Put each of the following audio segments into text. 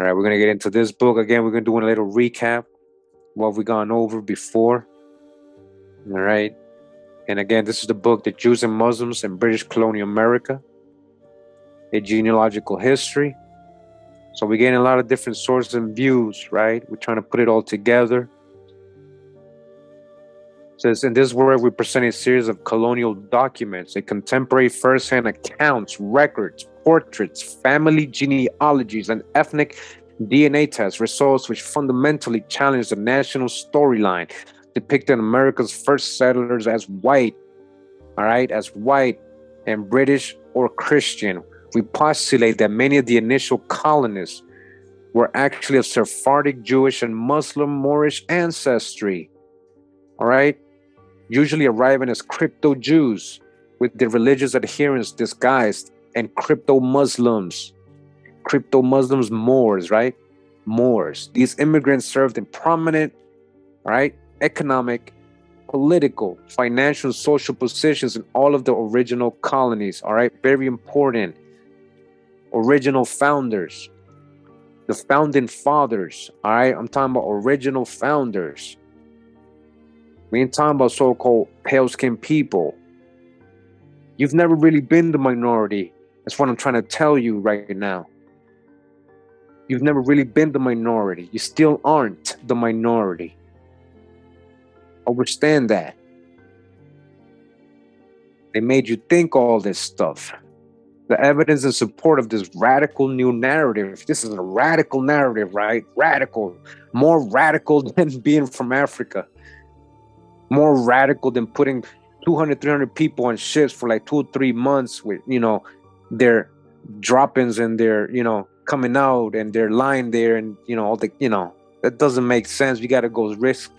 All right, we're going to get into this book. Again, we're going to do a little recap, what we've gone over before. All right. And again, this is the book, The Jews and Muslims in British Colonial America, a Genealogical History. So we're getting a lot of different sources and views, right? We're trying to put it all together. It says, in this work, we present a series of colonial documents, a contemporary first-hand accounts, records, portraits, family genealogies, and ethnic DNA tests, results which fundamentally challenge the national storyline, depicting America's first settlers as white, all right, as white and British or Christian. We postulate that many of the initial colonists were actually of Sephardic, Jewish, and Muslim Moorish ancestry, all right, usually arriving as crypto-Jews with their religious adherence disguised, and crypto-Muslims, Moors, right? Moors. These immigrants served in prominent, right, economic, political, financial, social positions in all of the original colonies, all right? Very important. Original founders, the founding fathers, all right? I'm talking about original founders. We ain't talking about so-called pale-skinned people. You've never really been the minority. That's what I'm trying to tell you right now. You've never really been the minority. You still aren't the minority. Understand that. They made you think all this stuff. The evidence in support of this radical new narrative. This is a radical narrative, right? Radical. More radical than being from Africa. More radical than putting 200, 300 people on ships for like 2 or 3 months with, their drop-ins and their, coming out and they're lying there and, all the, that doesn't make sense. You got to go risk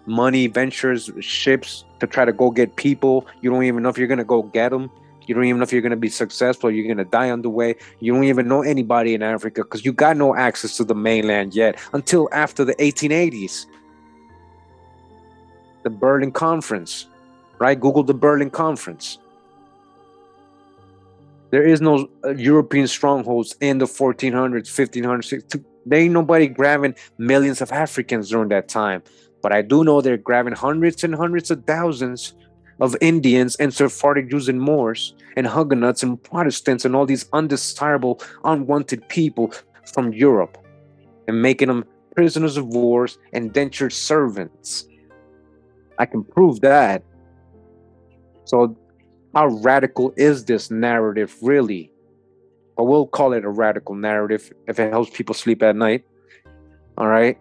money, ventures, ships to try to go get people. You don't even know if you're going to go get them. You don't even know if you're going to be successful. You're going to die on the way. You don't even know anybody in Africa because you got no access to the mainland yet until after the 1880s. The Berlin Conference, right? Google the Berlin Conference. There is no European strongholds in the 1400s, 1500s. There ain't nobody grabbing millions of Africans during that time. But I do know they're grabbing hundreds and hundreds of thousands of Indians and Sephardic Jews and Moors and Huguenots and Protestants and all these undesirable, unwanted people from Europe and making them prisoners of wars and indentured servants. I can prove that. So how radical is this narrative really? But we'll call it a radical narrative if it helps people sleep at night. All right.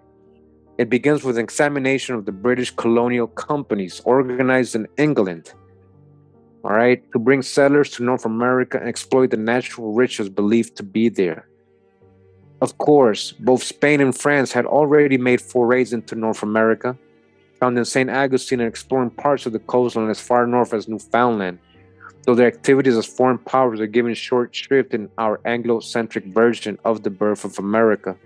It begins with an examination of the British colonial companies organized in England, all right, to bring settlers to North America and exploit the natural riches believed to be there. Of course, both Spain and France had already made forays into North America, found in St. Augustine and exploring parts of the coastline as far north as Newfoundland, though their activities as foreign powers are given short shrift in our Anglo-centric version of the birth of America.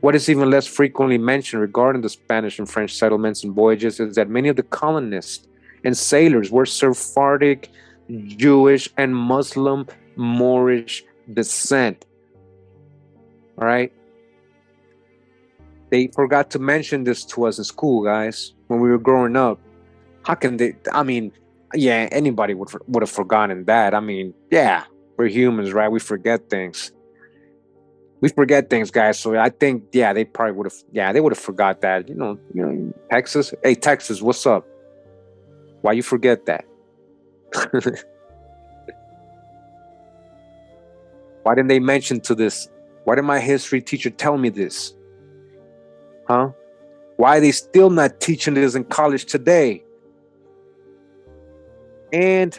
What is even less frequently mentioned regarding the Spanish and French settlements and voyages is that many of the colonists and sailors were Sephardic, Jewish, and Muslim Moorish descent. All right? They forgot to mention this to us in school, guys, when we were growing up. How can they? I mean, yeah, anybody would have forgotten that. I mean, yeah, we're humans, right? We forget things. We forget things, guys. So I think, yeah, they probably would have. Yeah, they would have forgot that. Texas. Hey, Texas, what's up? Why you forget that? Why didn't they mention to this? Why did my history teacher tell me this? Huh? Why are they still not teaching this in college today? And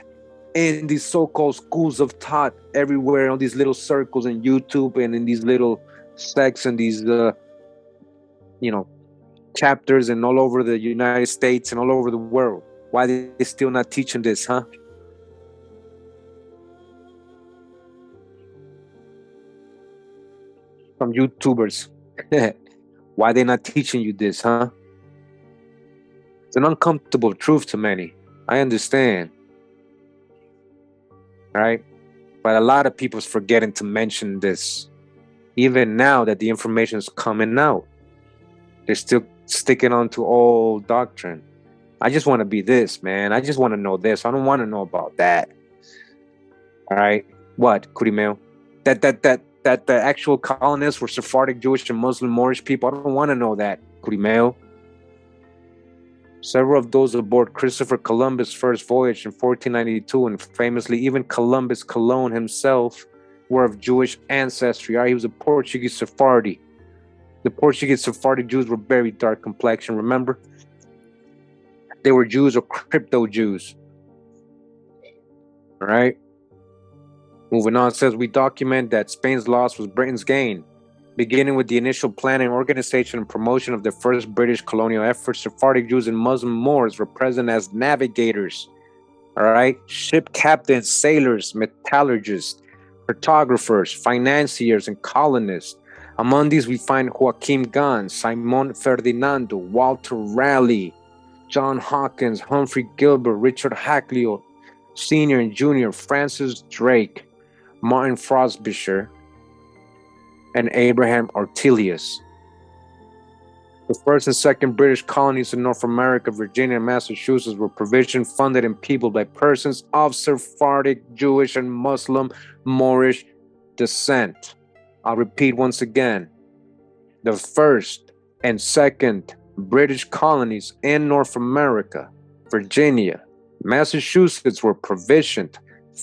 in these so-called schools of thought everywhere, on these little circles in YouTube and in these little sects and these, chapters and all over the United States and all over the world. Why are they still not teaching this, huh? From YouTubers. Why are they not teaching you this, huh? It's an uncomfortable truth to many. I understand. All right? But a lot of people's forgetting to mention this. Even now that the information is coming out, they're still sticking on to old doctrine. I just want to be this, man. I just want to know this. I don't want to know about that. All right. What, Kurimeo? That the actual colonists were Sephardic, Jewish, and Muslim Moorish people. I don't want to know that, Kurimeo. Several of those aboard Christopher Columbus' first voyage in 1492, and famously even Columbus Colon himself, were of Jewish ancestry. Right? He was a Portuguese Sephardi. The Portuguese Sephardi Jews were very dark complexion, remember? They were Jews or crypto Jews. All right. Moving on, it says we document that Spain's loss was Britain's gain. Beginning with the initial planning, organization, and promotion of the first British colonial efforts, Sephardic Jews and Muslim Moors were present as navigators, all right, ship captains, sailors, metallurgists, cartographers, financiers, and colonists. Among these, we find Joaquim Gans, Simon Ferdinando, Walter Raleigh, John Hawkins, Humphrey Gilbert, Richard Hackley, Sr. and Jr., Francis Drake, Martin Frobisher, and Abraham Ortelius. The first and second British colonies in North America, Virginia and Massachusetts, were provisioned, funded, and peopled by persons of Sephardic, Jewish, and Muslim Moorish descent. I'll repeat once again. The first and second British colonies in North America, Virginia, Massachusetts, were provisioned,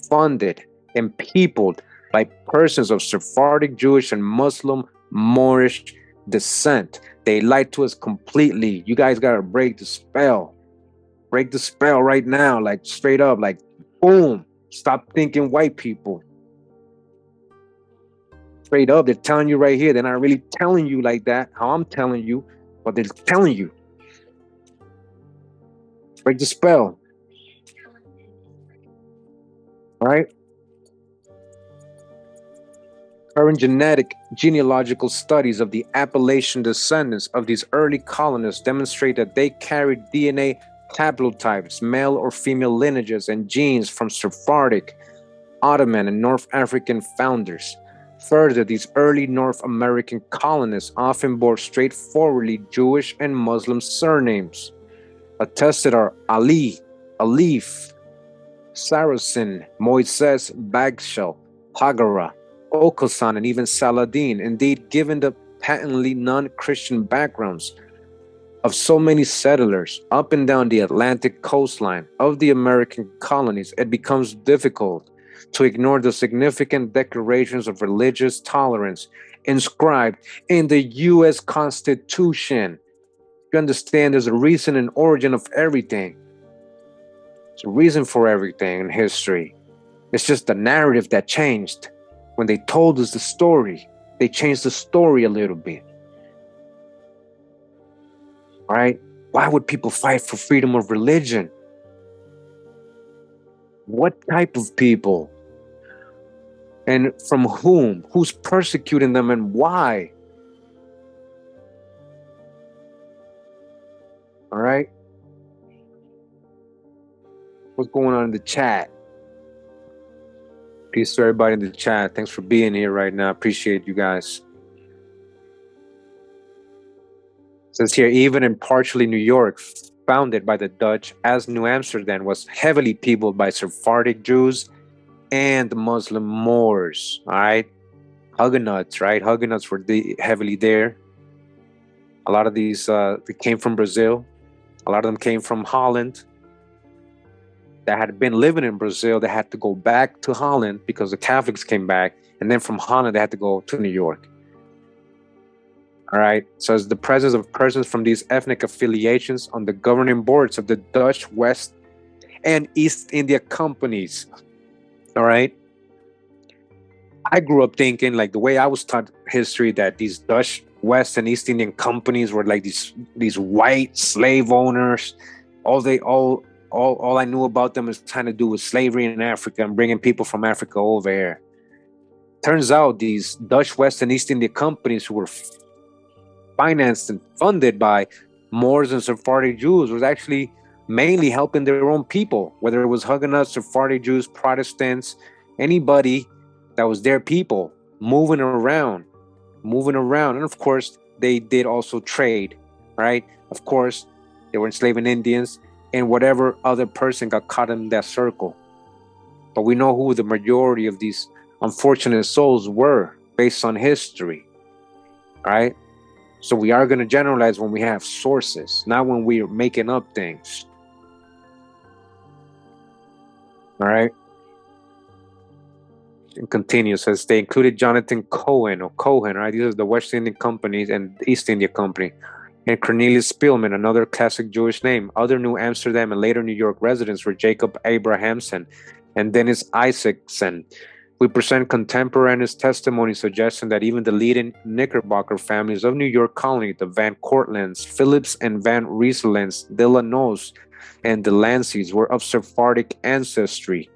funded, and peopled by persons of Sephardic, Jewish, and Muslim Moorish descent. They lied to us completely. You guys gotta break the spell. Break the spell right now, like straight up, like boom. Stop thinking white people. Straight up, they're telling you right here. They're not really telling you like that, how I'm telling you, but they're telling you. Break the spell. All right? Current genealogical studies of the Appalachian descendants of these early colonists demonstrate that they carried DNA haplotypes, male or female lineages, and genes from Sephardic, Ottoman, and North African founders. Further, these early North American colonists often bore straightforwardly Jewish and Muslim surnames. Attested are Ali, Alif, Saracen, Moises, Bagshel, Hagara, Okosan, and even Saladin. Indeed, given the patently non-Christian backgrounds of so many settlers up and down the Atlantic coastline of the American colonies, it becomes difficult to ignore the significant declarations of religious tolerance inscribed in the U.S. Constitution. You understand there's a reason and origin of everything. There's a reason for everything in history. It's just the narrative that changed. When they told us the story, they changed the story a little bit. All right? Why would people fight for freedom of religion? What type of people? And from whom? Who's persecuting them and why? All right? What's going on in the chat? Peace to everybody in the chat. Thanks for being here right now. Appreciate you guys. It says here, even in partially New York, founded by the Dutch, as New Amsterdam was heavily peopled by Sephardic Jews and Muslim Moors. All right, Huguenots, right? Huguenots were heavily there. A lot of these they came from Brazil. A lot of them came from Holland. That had been living in Brazil, they had to go back to Holland because the Catholics came back. And then from Holland, they had to go to New York. All right. So it's the presence of persons from these ethnic affiliations on the governing boards of the Dutch West and East India companies. All right. I grew up thinking, like the way I was taught history, that these Dutch West and East Indian companies were like these white slave owners. All I knew about them is trying to do with slavery in Africa and bringing people from Africa over here. Turns out these Dutch West and East India companies who were financed and funded by Moors and Sephardic Jews was actually mainly helping their own people, whether it was Huguenots, Sephardic Jews, Protestants, anybody that was their people moving around. moving around. And of course, they did also trade, right? Of course, they were enslaving Indians and whatever other person got caught in that circle. But we know who the majority of these unfortunate souls were based on history, right? So we are going to generalize when we have sources, not when we are making up things. All right. And continues, says they included Jonathan Cohen or Cohen, right? These are the West Indian companies and East India Company. And Cornelius Spielman, another classic Jewish name. Other New Amsterdam and later New York residents were Jacob Abrahamson and Dennis Isaacson. We present contemporaneous testimony suggesting that even the leading Knickerbocker families of New York colony, the Van Cortlands, Phillips and Van Rieselens, Delano's, and the Lanceys were of Sephardic ancestry.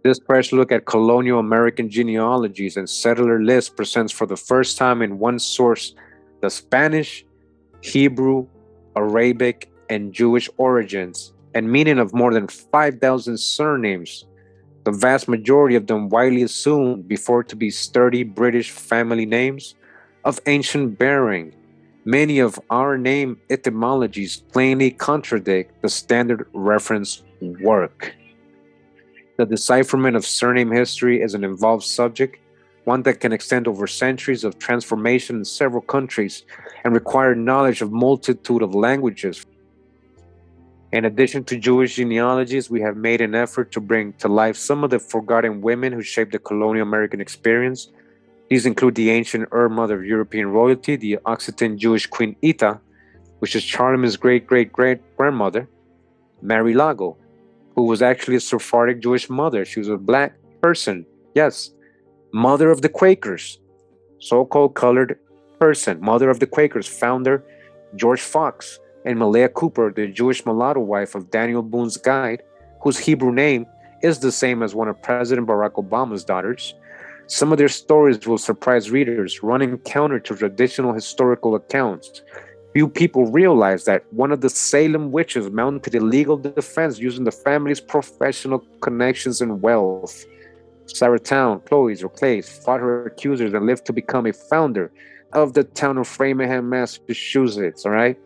This fresh look at colonial American genealogies and settler lists presents for the first time in one source the Spanish, Hebrew, Arabic, and Jewish origins and meaning of more than 5,000 surnames, the vast majority of them widely assumed before to be sturdy British family names of ancient bearing. Many of our name etymologies plainly contradict the standard reference work. The decipherment of surname history is an involved subject, one that can extend over centuries of transformation in several countries and require knowledge of multitude of languages. In addition to Jewish genealogies, we have made an effort to bring to life some of the forgotten women who shaped the colonial American experience. These include the ancient mother of European royalty, the Occitan Jewish Queen Ita, which is Charlemagne's great-great-great-grandmother, Mary Lago, who was actually a Sephardic Jewish mother. She was a black person, yes. Mother of the Quakers, so-called colored person, mother of the Quakers, founder George Fox, and Malaya Cooper, the Jewish mulatto wife of Daniel Boone's guide, whose Hebrew name is the same as one of President Barack Obama's daughters. Some of their stories will surprise readers, running counter to traditional historical accounts. Few people realize that one of the Salem witches mounted a legal defense using the family's professional connections and wealth. Sarah Town, Chloe's or Clay's, fought her accusers and lived to become a founder of the town of Framingham, Massachusetts, all right?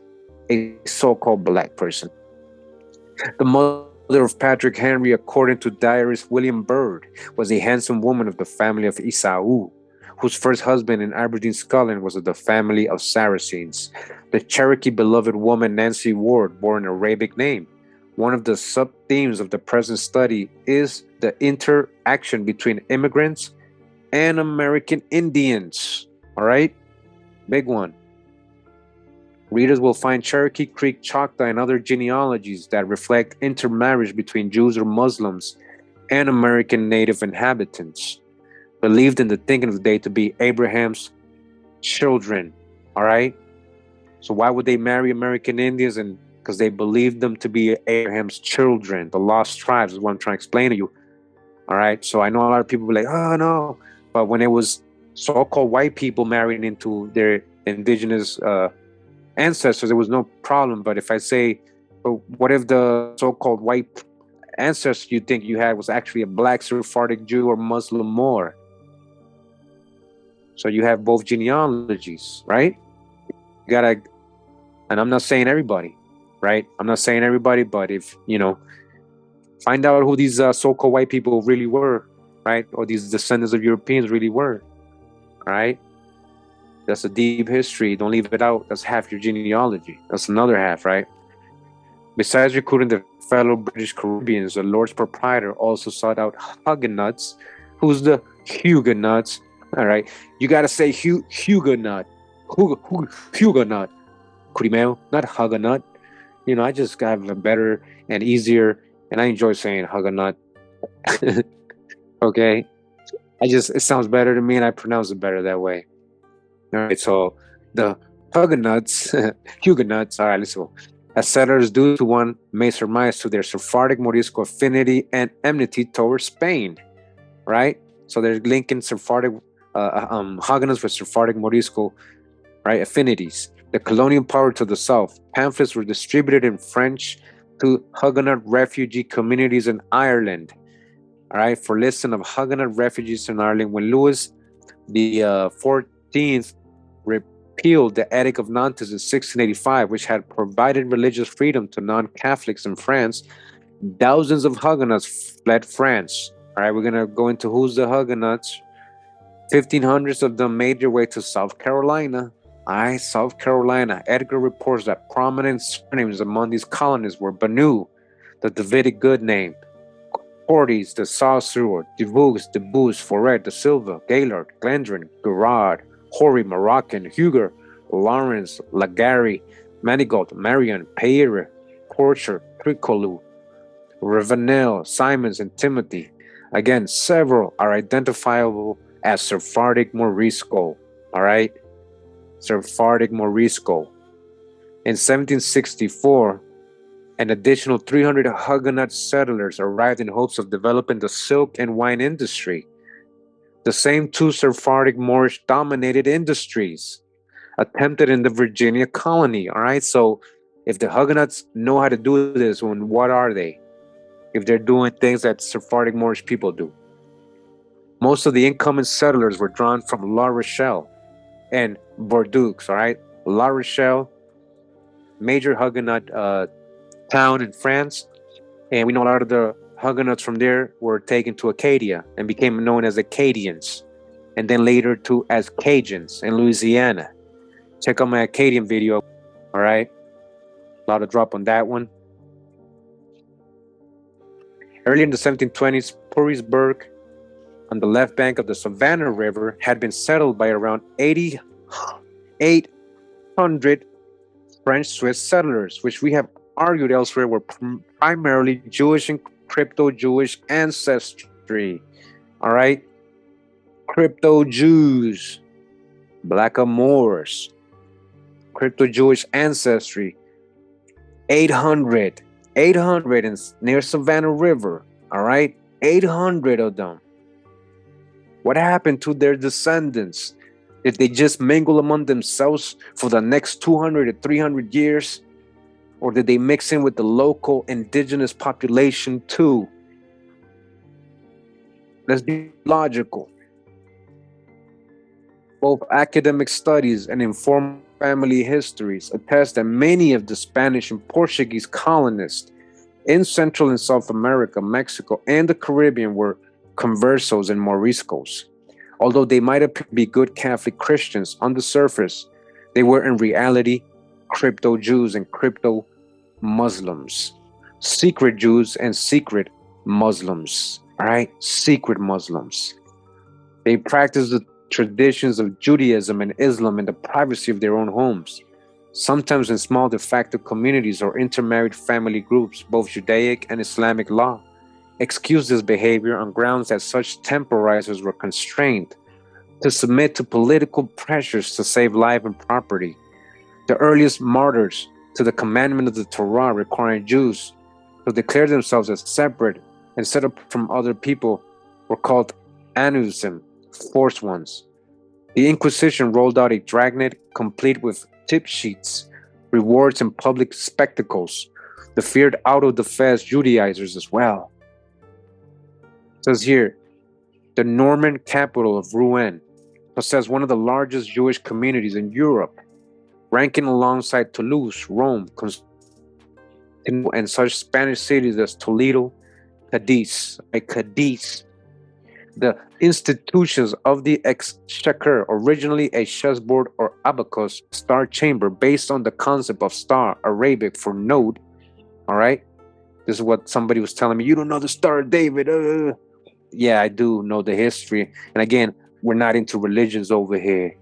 A so-called black person. The mother of Patrick Henry, according to diarist William Byrd, was a handsome woman of the family of Esau, whose first husband in Aberdeen, Scotland, was of the family of Saracens. The Cherokee beloved woman Nancy Ward bore an Arabic name. One of the sub-themes of the present study is the interaction between immigrants and American Indians. All right? Big one. Readers will find Cherokee Creek Choctaw and other genealogies that reflect intermarriage between Jews or Muslims and American native inhabitants, believed in the thinking of the day to be Abraham's children. All right? So why would they marry American Indians? And because they believed them to be Abraham's children, the lost tribes is what I'm trying to explain to you. All right? So I know a lot of people be like, oh, no. But when it was so-called white people marrying into their indigenous ancestors, there was no problem. But if I say, well, what if the so-called white ancestor you think you had was actually a black Sephardic Jew or Muslim Moor? So you have both genealogies, right? You gotta, and I'm not saying everybody, right? I'm not saying everybody, but if, find out who these so-called white people really were, right? Or these descendants of Europeans really were, right? That's a deep history. Don't leave it out. That's half your genealogy. That's another half, right? Besides recruiting the fellow British Caribbeans, the Lord's proprietor also sought out Huguenots. Who's the Huguenots? All right. You got to say Huguenot. Huguenot. Kurimeo, not Huguenot. I just have a better and easier, and I enjoy saying Huguenot. Okay? It sounds better to me, and I pronounce it better that way. All right, so the Huguenots, all right, let's go. As settlers due to one may surmise to their Sephardic Morisco affinity and enmity towards Spain, right? So they're linking Sephardic Huguenots with Sephardic Morisco, right, affinities. The colonial power to the south. Pamphlets were distributed in French to Huguenot refugee communities in Ireland, all right, for listing of Huguenot refugees in Ireland. When Louis The 14th repealed the Edict of Nantes in 1685, which had provided religious freedom to non-Catholics in France. Thousands of Huguenots fled France. All right, we're going to go into who's the Huguenots. 1500s of them made their way to South Carolina. All right, South Carolina. Edgar reports that prominent surnames among these colonists were Banu, the Davidic good name, Cordes, the Saussure, Debus, Debus, Foret, De Silva, Gaylord, Glendron, Gerard, Horry, Moroccan, Huger, Lawrence, Lagari, Manigault, Marion, Payre, Porcher, Tricolu, Ravenel, Simons, and Timothy. Again, several are identifiable as Sephardic Morisco. All right? Sephardic Morisco. In 1764, an additional 300 Huguenot settlers arrived in hopes of developing the silk and wine industry. The same two Sephardic Moorish dominated industries attempted in the Virginia colony. All right, so if the Huguenots know how to do this, what are they? If they're doing things that Sephardic Moorish people do. Most of the incoming settlers were drawn from La Rochelle and Bordeaux. All right, La Rochelle, major Huguenot town in France, and we know a lot of the Huguenots from there were taken to Acadia and became known as Acadians, and then later to as Cajuns in Louisiana. Check out my Acadian video. All right, a lot of drop on that one. Early in the 1720s, Purisburg, on the left bank of the Savannah River, had been settled by around 800 French-Swiss settlers, which we have argued elsewhere were primarily Jewish and crypto-Jewish ancestry. All right? Crypto-Jews, Blackamoors, crypto-Jewish ancestry. 800 in, near Savannah River. All right? 800 of them. What happened to their descendants? Did they just mingle among themselves for the next 200 to 300 years? Or did they mix in with the local indigenous population too? Let's be logical. Both academic studies and informal family histories attest that many of the Spanish and Portuguese colonists in Central and South America, Mexico, and the Caribbean were conversos and moriscos. Although they might appear to be good Catholic Christians on the surface, they were in reality crypto-Jews and crypto-Muslims. Secret Jews and secret Muslims. All right? Secret Muslims. They practiced the traditions of Judaism and Islam in the privacy of their own homes, sometimes in small de facto communities or intermarried family groups. Both Judaic and Islamic law excused this behavior on grounds that such temporizers were constrained to submit to political pressures to save life and property. The earliest martyrs to the commandment of the Torah requiring Jews to declare themselves as separate and set up from other people were called anusim, forced ones. The Inquisition rolled out a dragnet complete with tip sheets, rewards, and public spectacles. The feared out-of-the-fez Judaizers as well. It says here, the Norman capital of Rouen possessed one of the largest Jewish communities in Europe, ranking alongside Toulouse, Rome, and such Spanish cities as Toledo, Cadiz. The institutions of the exchequer, originally a chessboard or abacus star chamber based on the concept of star, Arabic for node. All right, this is what somebody was telling me. You don't know the Star of David. Yeah, I do know the history. And again, we're not into religions over here.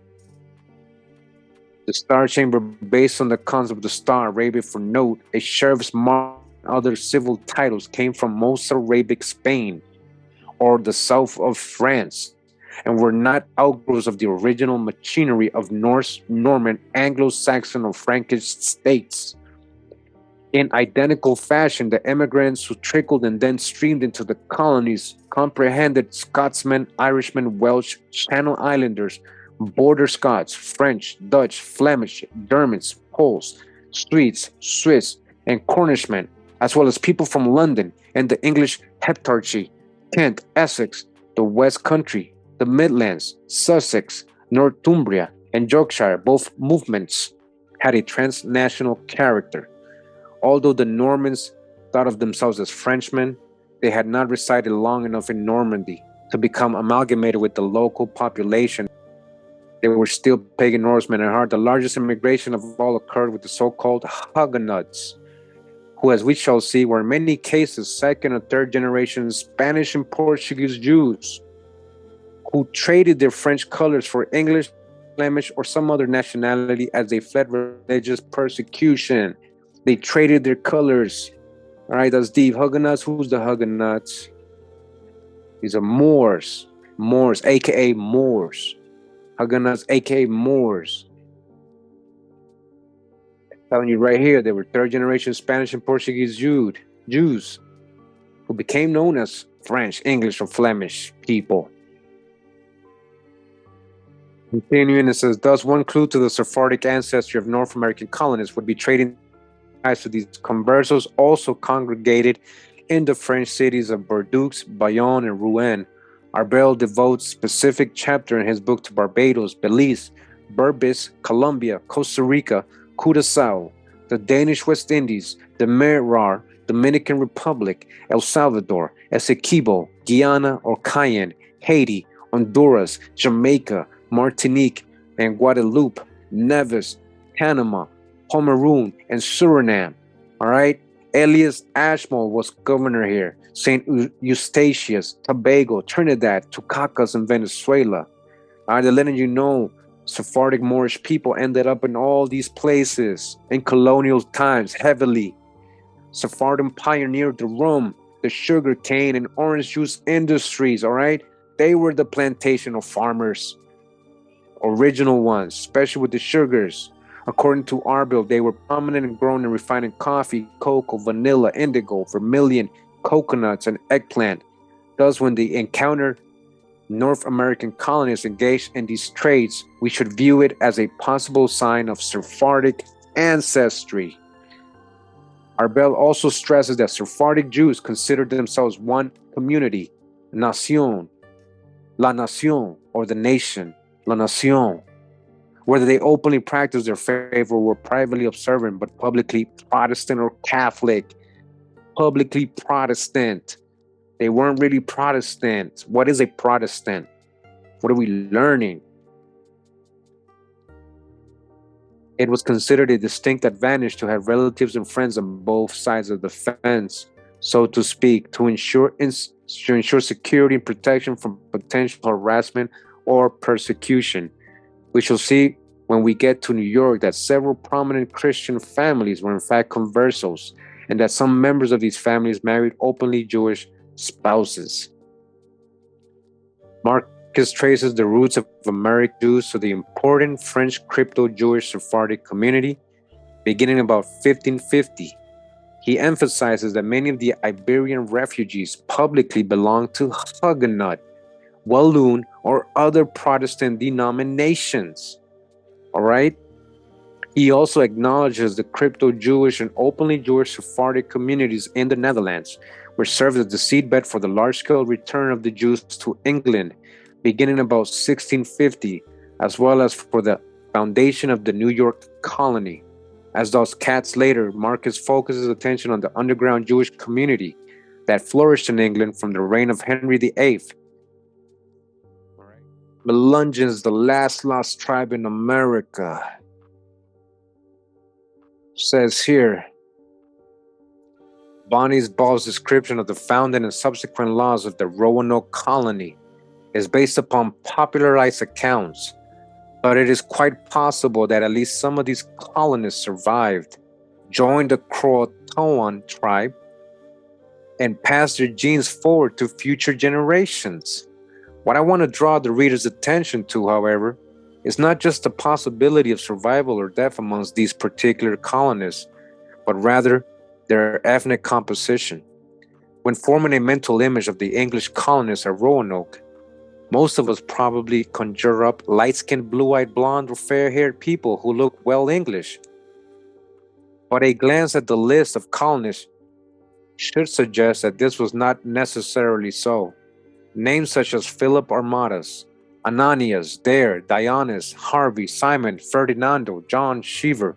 The star chamber based on the concept of the star, Arabic for node, a sheriff's mark, and other civil titles came from most Arabic Spain or the south of France, and were not outgrowths of the original machinery of Norse, Norman, Anglo-Saxon, or Frankish states. In identical fashion, the immigrants who trickled and then streamed into the colonies comprehended Scotsmen, Irishmen, Welsh, Channel Islanders, Border Scots, French, Dutch, Flemish, Germans, Poles, Swedes, Swiss, and Cornishmen, as well as people from London and the English Heptarchy, Kent, Essex, the West Country, The Midlands, Sussex, Northumbria, and Yorkshire, both movements, had a transnational character. Although the Normans thought of themselves as Frenchmen, they had not resided long enough in Normandy to become amalgamated with the local population. They were still pagan Norsemen at heart. The largest immigration of all occurred with the so-called Huguenots, who, as we shall see, were in many cases second or third generation Spanish and Portuguese Jews who traded their French colors for English, Flemish, or some other nationality as they fled religious persecution. They traded their colors. All right, that's deep. Huguenots, who's the Huguenots? These are Moors, aka Moors. Huguenots, aka Moors. I'm telling you right here, they were third generation Spanish and Portuguese Jews who became known as French, English, or Flemish people. Continuing, it says, thus one clue to the Sephardic ancestry of North American colonists would be trading ties to these conversos also congregated in the French cities of Bordeaux, Bayonne, and Rouen. Arbel devotes specific chapter in his book to Barbados, Belize, Berbice, Colombia, Costa Rica, Curaçao, the Danish West Indies, the Merar, Dominican Republic, El Salvador, Essequibo, Guyana or Cayenne, Haiti, Honduras, Jamaica, Martinique, and Guadeloupe, Nevis, Panama, Pomeroon, and Suriname. All right? Elias Ashmole was governor here. St. Eustatius, Tobago, Trinidad, Tucacas, and Venezuela. All right, they're letting you know Sephardic Moorish people ended up in all these places in colonial times heavily. Sephardim pioneered the rum, the sugar cane, and orange juice industries. All right? They were the plantation farmers. Original ones, especially with the sugars. According to Arbel, they were prominent in growing and refining coffee, cocoa, vanilla, indigo, vermilion, coconuts, and eggplant. Thus, when they encountered North American colonists engaged in these trades, we should view it as a possible sign of Sephardic ancestry. Arbel also stresses that Sephardic Jews considered themselves one community, nation, la nation, or the nation, la nation. Whether they openly practiced their faith or were privately observant, but publicly Protestant or Catholic. Publicly Protestant. They weren't really Protestant. What is a Protestant? What are we learning? It was considered a distinct advantage to have relatives and friends on both sides of the fence, so to speak, to ensure security and protection from potential harassment or persecution. We shall see when we get to New York that several prominent Christian families were in fact conversos, and that some members of these families married openly Jewish spouses. Marcus traces the roots of American Jews to the important French crypto-Jewish Sephardic community, beginning about 1550. He emphasizes that many of the Iberian refugees publicly belonged to Huguenot, Walloon, or other Protestant denominations. All right? He also acknowledges the crypto-Jewish and openly Jewish Sephardic communities in the Netherlands, which served as the seedbed for the large-scale return of the Jews to England, beginning about 1650, as well as for the foundation of the New York colony. As those cats later, Marcus focuses attention on the underground Jewish community that flourished in England from the reign of Henry VIII. Melungeons, the last lost tribe in America. Says here, Bonnie Ball's description of the founding and subsequent laws of the Roanoke colony is based upon popularized accounts, but it is quite possible that at least some of these colonists survived, joined the Croatoan tribe, and passed their genes forward to future generations. What I want to draw the reader's attention to, however, is not just the possibility of survival or death amongst these particular colonists, but rather their ethnic composition. When forming a mental image of the English colonists at Roanoke, most of us probably conjure up light-skinned, blue-eyed, blonde, or fair-haired people who look well English. But a glance at the list of colonists should suggest that this was not necessarily so. Names such as Philip Armadas, Ananias, Dare, Dionysus, Harvey, Simon, Ferdinando, John Cheever,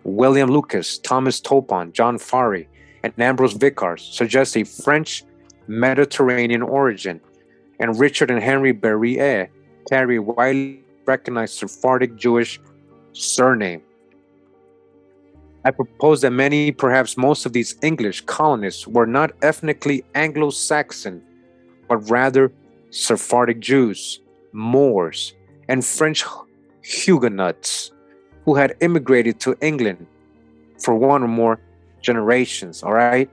William Lucas, Thomas Topon, John Farey, and Ambrose Vicars suggest a French Mediterranean origin, and Richard and Henry Berryer carry a widely recognized Sephardic Jewish surname. I propose that many, perhaps most of these English colonists were not ethnically Anglo-Saxon, but rather Sephardic Jews, Moors, and French Huguenots who had immigrated to England for one or more generations, all right?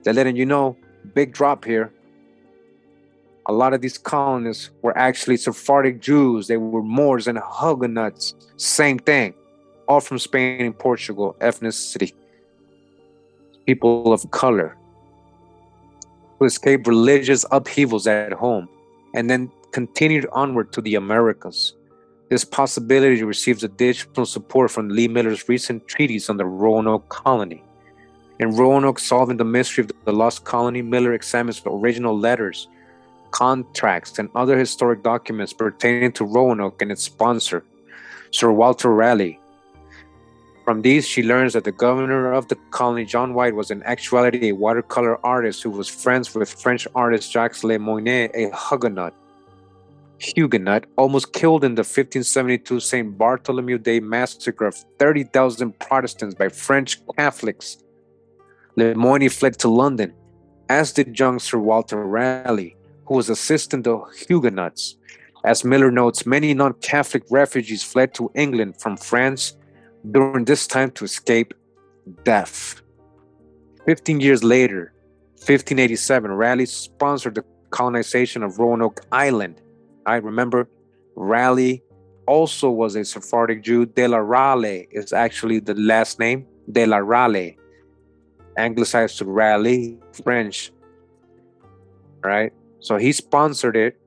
They're letting you know, big drop here. A lot of these colonists were actually Sephardic Jews. They were Moors and Huguenots. Same thing. All from Spain and Portugal, ethnicity. People of color who escaped religious upheavals at home and then continued onward to the Americas. This possibility receives additional support from Lee Miller's recent treatise on the Roanoke colony. In Roanoke, Solving the Mystery of the Lost Colony, Miller examines the original letters, contracts, and other historic documents pertaining to Roanoke and its sponsor, Sir Walter Raleigh. From these, she learns that the governor of the colony, John White, was in actuality a watercolor artist who was friends with French artist Jacques Le Moyne, a Huguenot, almost killed in the 1572 St. Bartholomew Day massacre of 30,000 Protestants by French Catholics. Le Moyne fled to London, as did young Sir Walter Raleigh, who was assisting the Huguenots. As Miller notes, many non-Catholic refugees fled to England from France during this time to escape death. 15 years later, 1587, Raleigh sponsored the colonization of Roanoke Island. I remember Raleigh also was a Sephardic Jew. De la Raleigh is actually the last name, De la Raleigh, anglicized to Raleigh, French, right? So he sponsored it,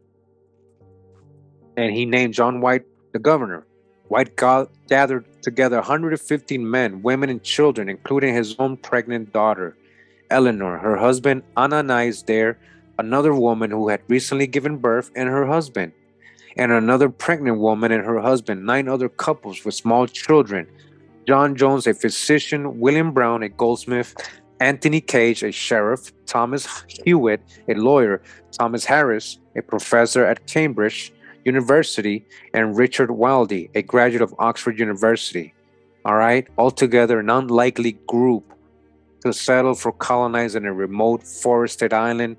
and he named John White the governor. White gathered together 115 men, women, and children, including his own pregnant daughter, Eleanor, her husband, Ananias Dare, another woman who had recently given birth, and her husband, and another pregnant woman and her husband, 9 other couples with small children, John Jones, a physician, William Brown, a goldsmith, Anthony Cage, a sheriff, Thomas Hewitt, a lawyer, Thomas Harris, a professor at Cambridge University, and Richard Wildey, a graduate of Oxford University. All right, altogether an unlikely group to settle for colonizing a remote forested island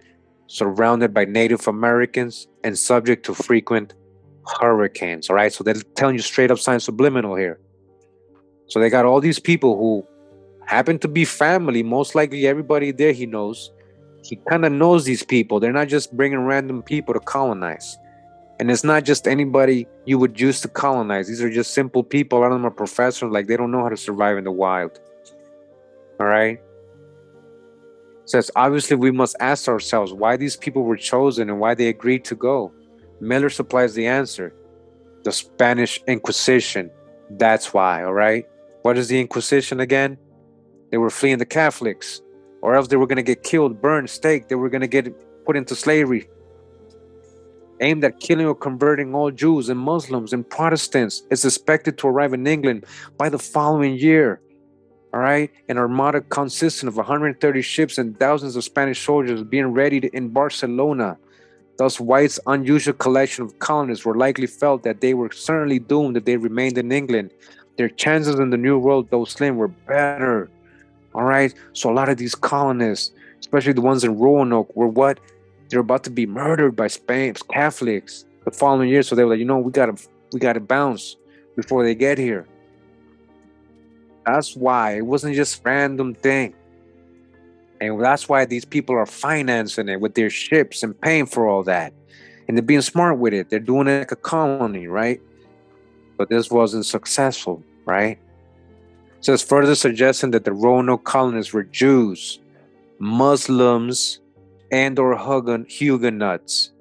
surrounded by Native Americans and subject to frequent hurricanes. All right, so they're telling you straight up sign subliminal here. So they got all these people who happen to be family. Most likely everybody there he knows. He kind of knows these people. They're not just bringing random people to colonize. And it's not just anybody you would use to colonize. These are just simple people. A lot of them are professors. Like, they don't know how to survive in the wild. All right? It says, obviously, we must ask ourselves why these people were chosen and why they agreed to go. Miller supplies the answer. The Spanish Inquisition. That's why, all right? What is the Inquisition again? They were fleeing the Catholics, or else they were going to get killed, burned, staked. They were going to get put into slavery, aimed at killing or converting all Jews and Muslims and Protestants. It's expected to arrive in England by the following year. All right? An armada consisting of 130 ships and thousands of Spanish soldiers being ready in Barcelona. Thus, White's unusual collection of colonists were likely felt that they were certainly doomed if they remained in England. Their chances in the New World, though slim, were better. All right? So a lot of these colonists, especially the ones in Roanoke, were what? They're about to be murdered by Spain's Catholics the following year. So they were like, we gotta bounce before they get here. That's why it wasn't just a random thing. And that's why these people are financing it with their ships and paying for all that. And they're being smart with it. They're doing it like a colony, right? But this wasn't successful, right? It says further suggesting that the Roanoke colonists were Jews, Muslims, and or Huguenots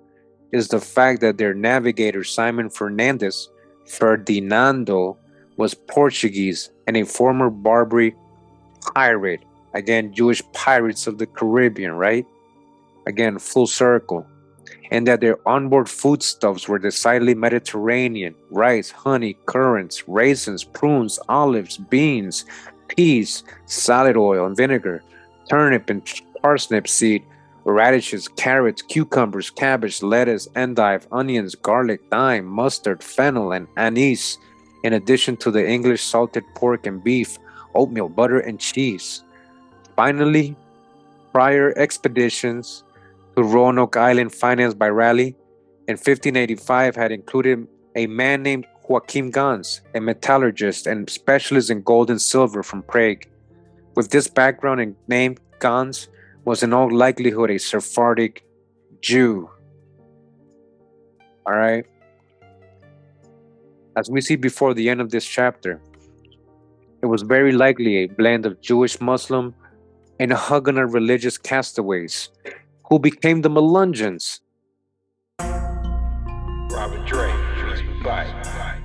is the fact that their navigator, Simon Ferdinando, was Portuguese and a former Barbary pirate. Again, Jewish pirates of the Caribbean, right? Again, full circle. and that their onboard foodstuffs were decidedly Mediterranean: rice, honey, currants, raisins, prunes, olives, beans, peas, salad oil and vinegar, turnip and parsnip seed, radishes, carrots, cucumbers, cabbage, lettuce, endive, onions, garlic, thyme, mustard, fennel, and anise, in addition to the English salted pork and beef, oatmeal, butter, and cheese. Finally, prior expeditions to Roanoke Island financed by Raleigh in 1585 had included a man named Joachim Gans, a metallurgist and specialist in gold and silver from Prague. With this background and name, Gans was in all likelihood a Sephardic Jew. All right. As we see before the end of this chapter, it was very likely a blend of Jewish, Muslim, and Huguenot religious castaways who became the Melungeons. Robert Dre, Bye.